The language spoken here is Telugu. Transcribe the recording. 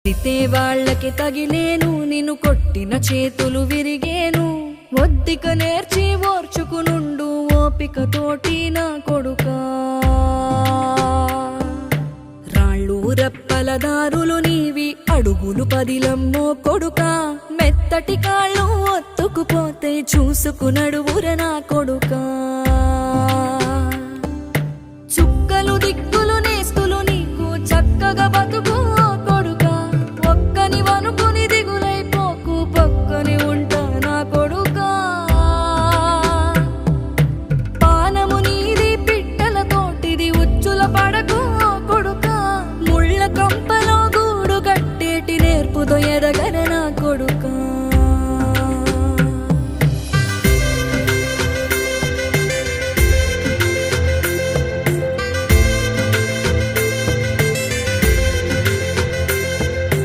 తితే వాళ్ళకి తగిలేను, నిన్ను కొట్టిన చేతులు విరిగేను. ఒద్దిక నేర్చి ఓర్చుకునుండు ఓపిక తోటి నా కొడుకా. రాళ్ళు రెప్పల దారులు నీవి, అడుగులు పదిలమ్మో కొడుకా. మెత్తటి కాళ్ళు ఒత్తుకుపోతే చూసుకునడువుర నా కొడుకా. చుక్కలు దిక్కులు నేస్తులు నీకు చక్కగా బతుకు కొడుకా. ఒక్కని వనుకుని దిగులైపోకు, పక్కని ఉంటా నా కొడుకా. పానము నీది పిట్టల తోటిది, ఉచ్చుల పడకు కొడుకా. ముళ్ళ కంపలో గూడు కట్టేటి నేర్పుతో ఎదగ